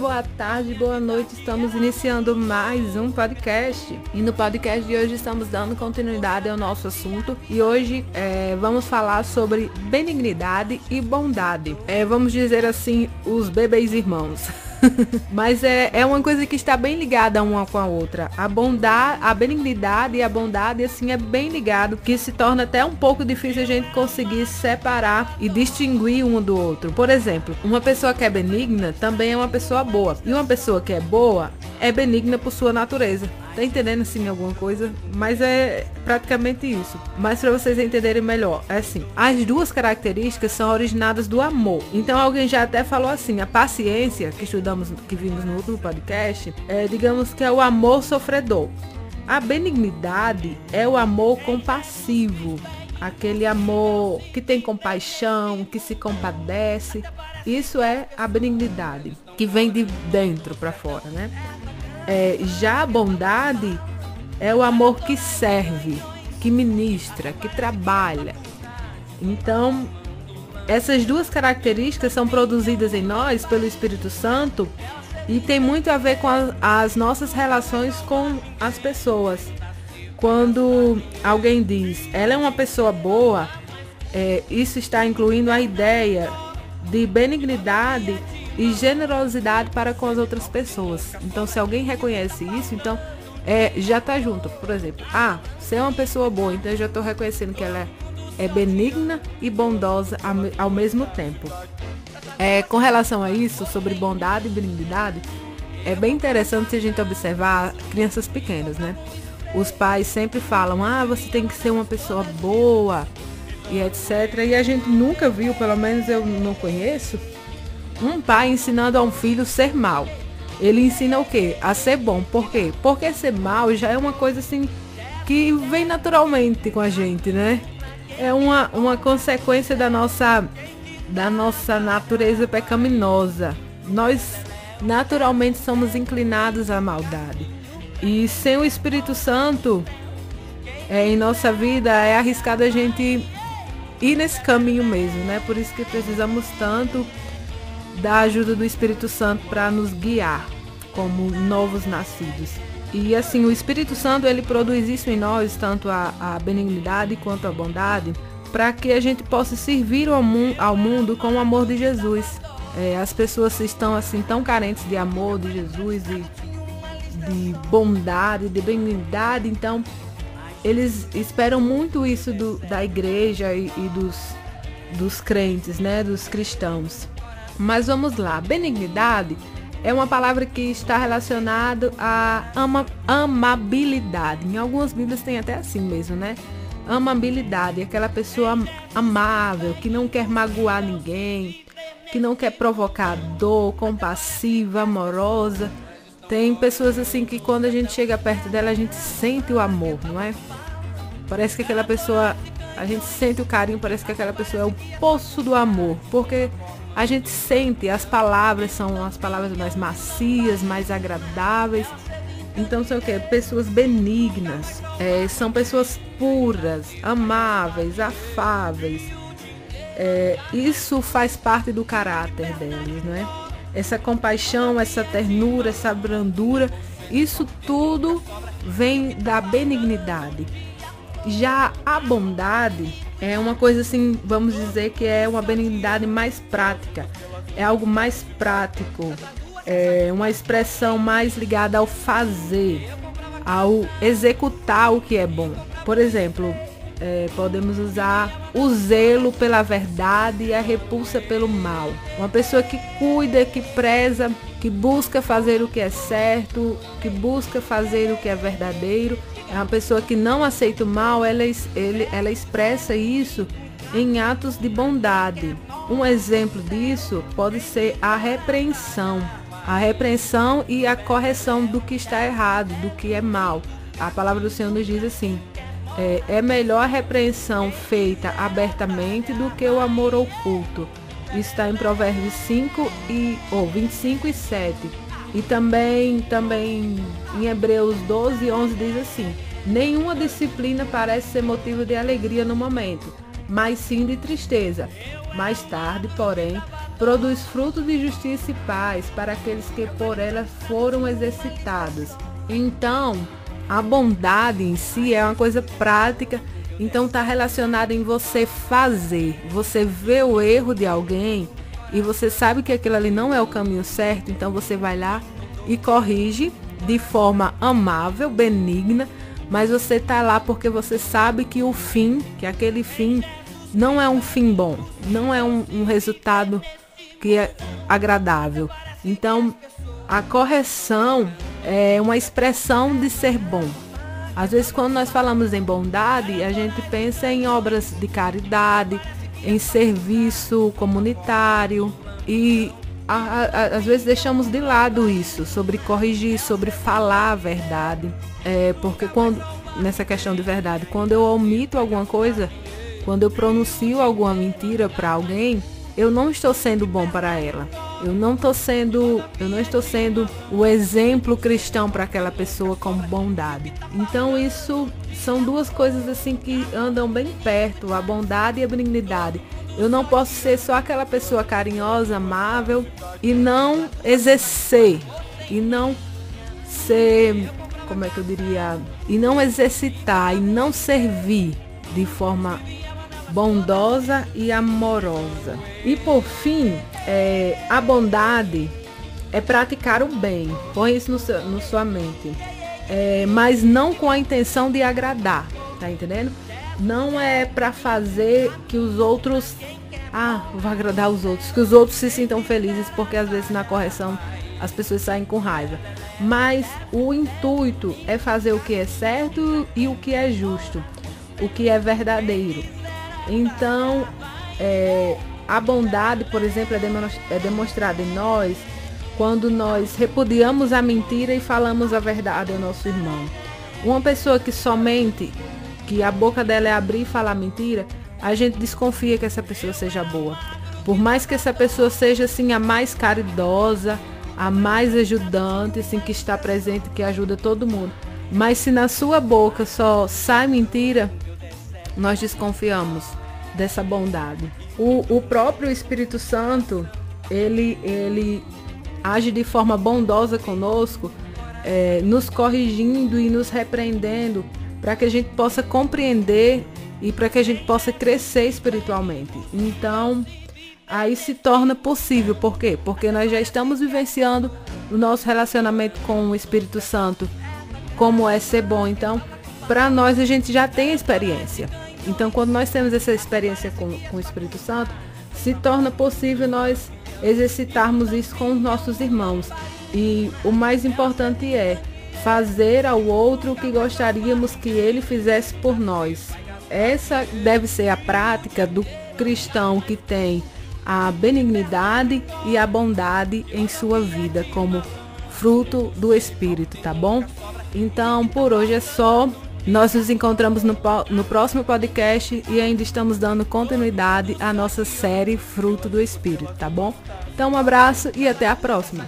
boa tarde, boa noite. Estamos iniciando mais um podcast. E no podcast de hoje estamos dando continuidade ao nosso assunto. E hoje vamos falar sobre benignidade e bondade. Vamos dizer assim, os bebês irmãos. Mas é uma coisa que está bem ligada uma com a outra. A bondade, a benignidade e a bondade assim é bem ligado, que se torna até um pouco difícil a gente conseguir separar e distinguir um do outro. Por exemplo, uma pessoa que é benigna também é uma pessoa boa. E uma pessoa que é boa é benigna por sua natureza. Tá entendendo assim alguma coisa? Mas é praticamente isso. Mas para vocês entenderem melhor, é assim, as duas características são originadas do amor. Então alguém já até falou assim, a paciência, que estudamos, que vimos no último podcast, digamos que é o amor sofredor. A benignidade é o amor compassivo, aquele amor que tem compaixão, que se compadece. Isso é a benignidade, que vem de dentro para fora, né? Já a bondade é o amor que serve, que ministra, que trabalha. Então, essas duas características são produzidas em nós pelo Espírito Santo e tem muito a ver com as nossas relações com as pessoas. Quando alguém diz, ela é uma pessoa boa, isso está incluindo a ideia de benignidade e generosidade para com as outras pessoas. Então, se alguém reconhece isso, então já está junto. Por exemplo, você é uma pessoa boa, então eu já estou reconhecendo que ela é benigna e bondosa ao mesmo tempo. Com relação a isso, sobre bondade e benignidade, é bem interessante a gente observar crianças pequenas, né? Os pais sempre falam, você tem que ser uma pessoa boa e etc. E a gente nunca viu, pelo menos eu não conheço, um pai ensinando a um filho ser mal. Ele ensina o quê? A ser bom. Por quê? Porque ser mal já é uma coisa assim que vem naturalmente com a gente, né? É uma consequência da nossa natureza pecaminosa. Nós naturalmente somos inclinados à maldade. E sem o Espírito Santo em nossa vida é arriscado a gente ir nesse caminho mesmo, né? Por isso que precisamos tanto da ajuda do Espírito Santo para nos guiar como novos nascidos. E assim, o Espírito Santo ele produz isso em nós, tanto a benignidade quanto a bondade, para que a gente possa servir ao mundo com o amor de Jesus. As pessoas estão assim tão carentes de amor de Jesus, de bondade, de benignidade, então eles esperam muito isso da igreja e dos crentes, né, dos cristãos. Mas vamos lá, benignidade é uma palavra que está relacionada à amabilidade. Em algumas bíblias tem até assim mesmo, né? Amabilidade, aquela pessoa amável, que não quer magoar ninguém, que não quer provocar dor, compassiva, amorosa. Tem pessoas assim que quando a gente chega perto dela, a gente sente o amor, não é? Parece que aquela pessoa, a gente sente o carinho, parece que aquela pessoa é o poço do amor, porque a gente sente, as palavras são as palavras mais macias, mais agradáveis. Então são o quê? Pessoas benignas, são pessoas puras, amáveis, afáveis. Isso faz parte do caráter deles, não é? Essa compaixão, essa ternura, essa brandura, isso tudo vem da benignidade. Já a bondade é uma coisa assim, vamos dizer que é uma benignidade mais prática, é algo mais prático, é uma expressão mais ligada ao fazer, ao executar o que é bom. Por exemplo, podemos usar o zelo pela verdade e a repulsa pelo mal. Uma pessoa que cuida, que preza, que busca fazer o que é certo, que busca fazer o que é verdadeiro. É uma pessoa que não aceita o mal, ela expressa isso em atos de bondade. Um exemplo disso pode ser a repreensão. A repreensão e a correção do que está errado, do que é mal. A palavra do Senhor nos diz assim, é melhor a repreensão feita abertamente do que o amor oculto. Isso está em Provérbios 25 e 7. E também em Hebreus 12 e 11 diz assim, nenhuma disciplina parece ser motivo de alegria no momento, mas sim de tristeza. Mais tarde, porém, produz frutos de justiça e paz para aqueles que por ela foram exercitados. Então, a bondade em si é uma coisa prática, então está relacionada em você fazer. Você vê o erro de alguém e você sabe que aquilo ali não é o caminho certo, então você vai lá e corrige de forma amável, benigna, mas você está lá porque você sabe que o fim, que aquele fim não é um fim bom, não é um resultado que é agradável. Então, a correção é uma expressão de ser bom. Às vezes, quando nós falamos em bondade, a gente pensa em obras de caridade, em serviço comunitário e às vezes deixamos de lado isso, sobre corrigir, sobre falar a verdade. Porque nessa questão de verdade, quando eu omito alguma coisa, quando eu pronuncio alguma mentira para alguém, eu não estou sendo bom para ela. Eu não estou sendo o exemplo cristão para aquela pessoa com bondade. Então isso são duas coisas assim que andam bem perto, a bondade e a benignidade. Eu não posso ser só aquela pessoa carinhosa, amável e não exercer, e não ser, como é que eu diria, e não exercitar, e não servir de forma bondosa e amorosa. E por fim, a bondade é praticar o bem. Põe isso no sua mente. Mas não com a intenção de agradar, tá entendendo? Não é para fazer que os outros, vou agradar os outros, que os outros se sintam felizes, porque às vezes na correção as pessoas saem com raiva. Mas o intuito é fazer o que é certo e o que é justo, o que é verdadeiro. Então, a bondade, por exemplo, é demonstrada em nós quando nós repudiamos a mentira e falamos a verdade ao nosso irmão. Uma pessoa que somente, que a boca dela é abrir e falar mentira, a gente desconfia que essa pessoa seja boa. Por mais que essa pessoa seja assim a mais caridosa, a mais ajudante, assim, que está presente, que ajuda todo mundo. Mas se na sua boca só sai mentira, nós desconfiamos dessa bondade. O próprio Espírito Santo, ele age de forma bondosa conosco, nos corrigindo e nos repreendendo, para que a gente possa compreender e para que a gente possa crescer espiritualmente. Então, aí se torna possível. Por quê? Porque nós já estamos vivenciando o nosso relacionamento com o Espírito Santo, como é ser bom. Então, para nós, a gente já tem experiência. Então, quando nós temos essa experiência com o Espírito Santo, se torna possível nós exercitarmos isso com os nossos irmãos. E o mais importante é fazer ao outro o que gostaríamos que ele fizesse por nós. Essa deve ser a prática do cristão que tem a benignidade e a bondade em sua vida como fruto do Espírito, tá bom? Então, por hoje é só. Nós nos encontramos no próximo podcast e ainda estamos dando continuidade à nossa série Fruto do Espírito, tá bom? Então, um abraço e até a próxima.